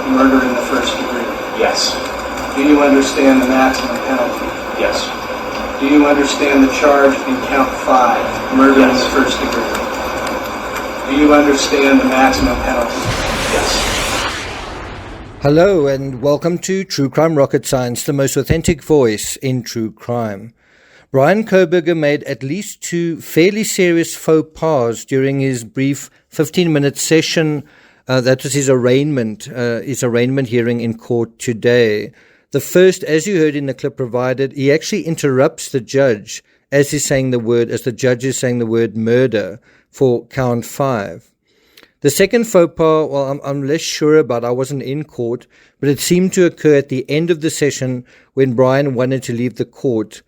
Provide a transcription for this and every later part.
murder in the first degree? Yes. Do you understand the maximum penalty? Yes. Do you understand the charge in count 5, murder in the first degree? Do you understand the maximum penalty? Yes. Hello and welcome to True Crime Rocket Science, the most authentic voice in true crime. BRYAN KOHBERGER made at least 2 fairly serious faux pas during his brief 15-minute session. That was his arraignment hearing in court today. The first, as you heard in the clip provided, he actually interrupts the judge as the judge is saying the word murder for count 5. The second faux pas, well, I'm less sure about. I wasn't in court, but it seemed to occur at the end of the session when BRYAN wanted to leave the court.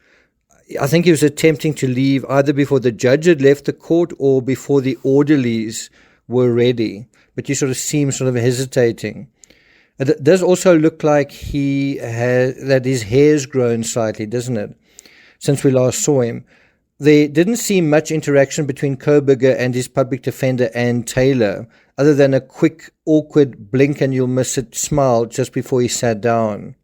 I think he was attempting to leave either before the judge had left the court or before the orderlies were ready. But you sort of seem hesitating. It does also look like that his hair's grown slightly, doesn't it? Since we last saw him. There didn't seem much interaction between KOHBERGER and his public defender, Ann Taylor, other than a quick, awkward blink and you'll miss it smile just before he sat down.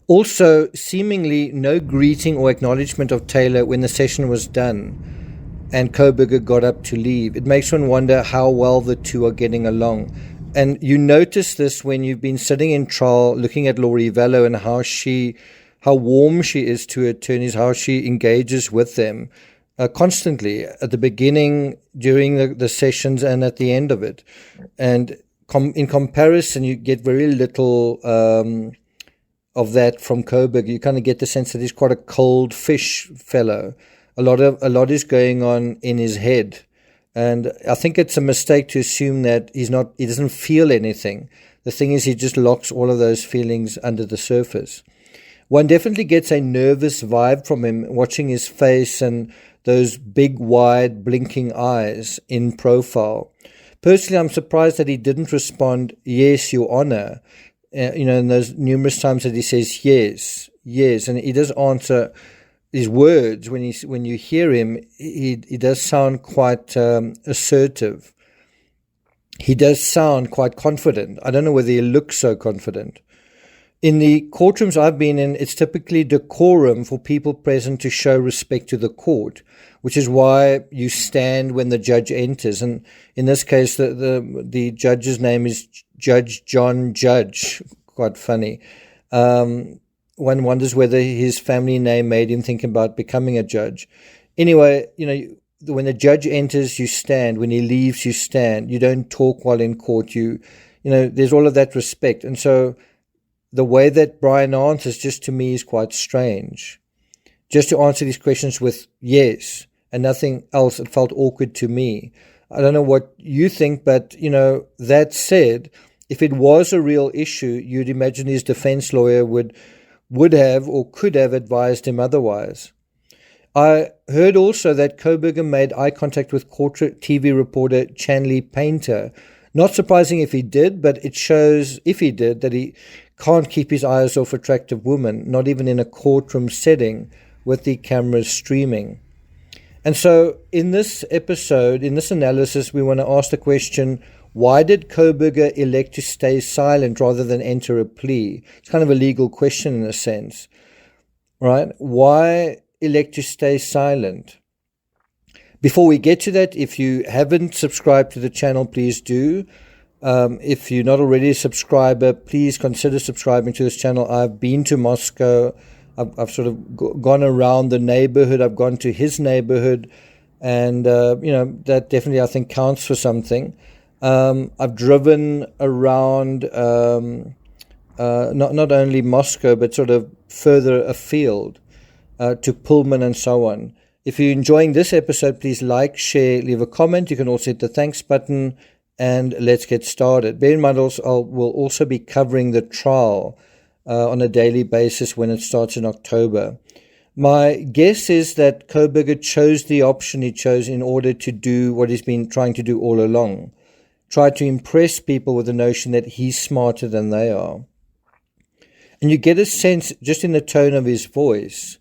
Also, seemingly no greeting or acknowledgement of Taylor when the session was done and KOHBERGER got up to leave. It makes one wonder how well the two are getting along. And you notice this when you've been sitting in trial looking at Laurie Vallow and how warm she is to attorneys, how she engages with them constantly at the beginning, during the sessions, and at the end of it. And in comparison, you get very little of that from KOHBERGER. You kind of get the sense that he's quite a cold fish fellow. A lot is going on in his head. And I think it's a mistake to assume that he doesn't feel anything. The thing is, he just locks all of those feelings under the surface. One definitely gets a nervous vibe from him, watching his face and those big, wide, blinking eyes in profile. Personally, I'm surprised that he didn't respond, "Yes, Your Honor," in those numerous times that he says, "Yes, yes," and he does answer his words. When you hear him, he does sound quite assertive. He does sound quite confident. I don't know whether he looks so confident. In the courtrooms I've been in, it's typically decorum for people present to show respect to the court, which is why you stand when the judge enters. And in this case, the judge's name is Judge John Judge. Quite funny. One wonders whether his family name made him think about becoming a judge. Anyway, when the judge enters, you stand. When he leaves, you stand. You don't talk while in court. There's all of that respect. And so the way that BRYAN answers, just to me, is quite strange. Just to answer these questions with yes and nothing else, it felt awkward to me. I don't know what you think, but, that said, if it was a real issue, you'd imagine his defense lawyer would have or could have advised him otherwise. I heard also that KOHBERGER made eye contact with court TV reporter Chanley Painter. Not surprising if he did, but it shows, if he did, that he can't keep his eyes off attractive women, not even in a courtroom setting with the cameras streaming. And so in this episode, in this analysis, we want to ask the question, why did KOHBERGER elect to stay silent rather than enter a plea? It's kind of a legal question in a sense, right? Why elect to stay silent? Before we get to that, if you haven't subscribed to the channel, please do. If you're not already a subscriber, please consider subscribing to this channel. I've been to Moscow. I've sort of gone around the neighborhood. I've gone to his neighborhood. And, that definitely, I think, counts for something. I've driven around not only Moscow, but sort of further afield to Pullman and so on. If you're enjoying this episode, please like, share, leave a comment. You can also hit the thanks button. And let's get started. Bear in mind, we'll also be covering the trial on a daily basis when it starts in October. My guess is that KOHBERGER chose the option he chose in order to do what he's been trying to do all along. Try to impress people with the notion that he's smarter than they are. And you get a sense, just in the tone of his voice,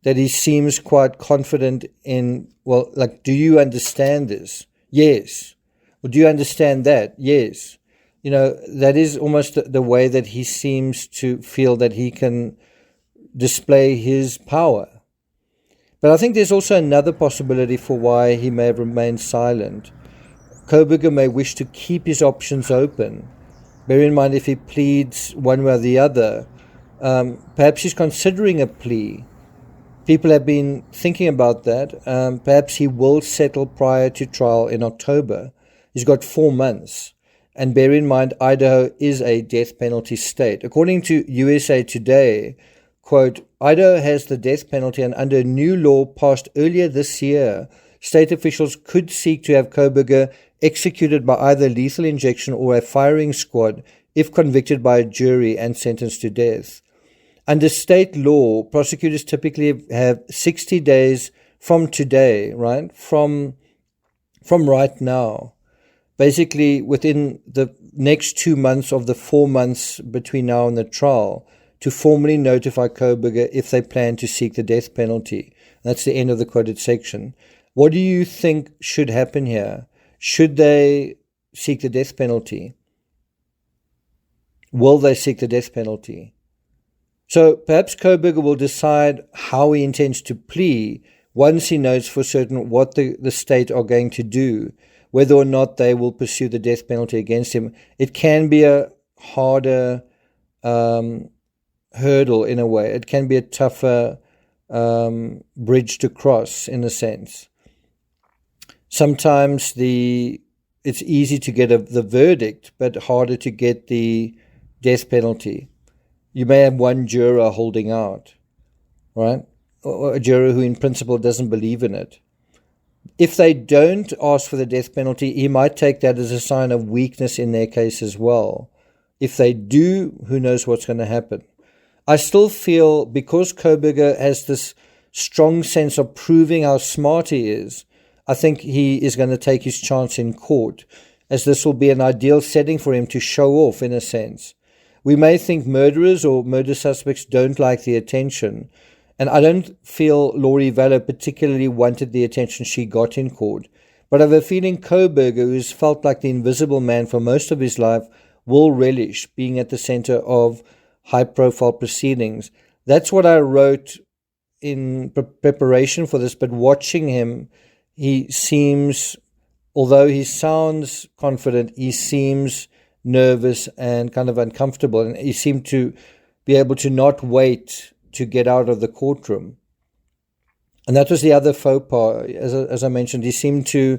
that he seems quite confident in, do you understand this? Yes. Well, do you understand that? Yes. that is almost the way that he seems to feel that he can display his power. But I think there's also another possibility for why he may have remained silent. Kohberger may wish to keep his options open. Bear in mind, if he pleads one way or the other, perhaps he's considering a plea. People have been thinking about that. Perhaps he will settle prior to trial in October. He's got 4 months. And bear in mind, Idaho is a death penalty state. According to USA Today, quote, Idaho has the death penalty, and under a new law passed earlier this year, state officials could seek to have Kohberger executed by either lethal injection or a firing squad if convicted by a jury and sentenced to death. Under state law, prosecutors typically have 60 days from today, right? From right now. Basically, within the next 2 months of the 4 months between now and the trial, to formally notify Kohberger if they plan to seek the death penalty. That's the end of the quoted section. What do you think should happen here? Should they seek the death penalty? Will they seek the death penalty? So perhaps Kohberger will decide how he intends to plea once he knows for certain what the state are going to do, whether or not they will pursue the death penalty against him. It can be a harder hurdle in a way. It can be a tougher bridge to cross in a sense. Sometimes it's easy to get the verdict, but harder to get the death penalty. You may have one juror holding out, right? Or a juror who in principle doesn't believe in it. If they don't ask for the death penalty, he might take that as a sign of weakness in their case as well. If they do, who knows what's going to happen. I still feel because Kohberger has this strong sense of proving how smart he is, I think he is going to take his chance in court, as this will be an ideal setting for him to show off in a sense. We may think murderers or murder suspects don't like the attention, and I don't feel Lori Vallow particularly wanted the attention she got in court, but I have a feeling Kohberger, who's felt like the invisible man for most of his life, will relish being at the center of high-profile proceedings. That's what I wrote in preparation for this, but watching him, he seems, although he sounds confident, he seems nervous and kind of uncomfortable, and he seemed to be able to not wait to get out of the courtroom. And that was the other faux pas. As I mentioned, he seemed to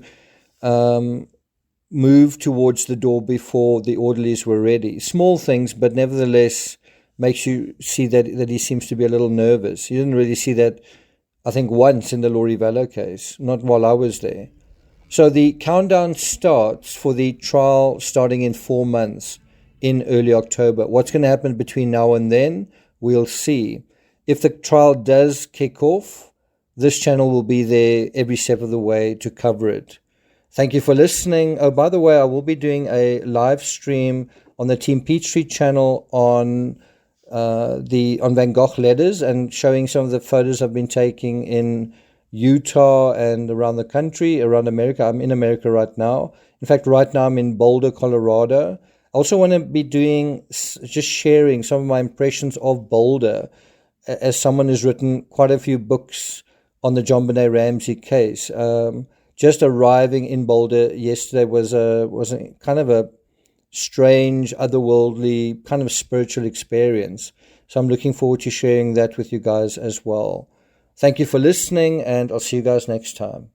move towards the door before the orderlies were ready. Small things, but nevertheless makes you see that he seems to be a little nervous. You didn't really see that, I think, once in the Lori Vallow case, not while I was there. So the countdown starts for the trial starting in 4 months in early October. What's going to happen between now and then, we'll see. If the trial does kick off, this channel will be there every step of the way to cover it. Thank you for listening. Oh, by the way, I will be doing a live stream on the Team Peachtree channel on Van Gogh letters and showing some of the photos I've been taking in Utah and around the country, around America. I'm in America right now. In fact, right now I'm in Boulder, Colorado. I also want to be just sharing some of my impressions of Boulder, as someone who's written quite a few books on the John Benet Ramsey case. Just arriving in Boulder yesterday was a kind of a strange, otherworldly, kind of spiritual experience. So I'm looking forward to sharing that with you guys as well. Thank you for listening, and I'll see you guys next time.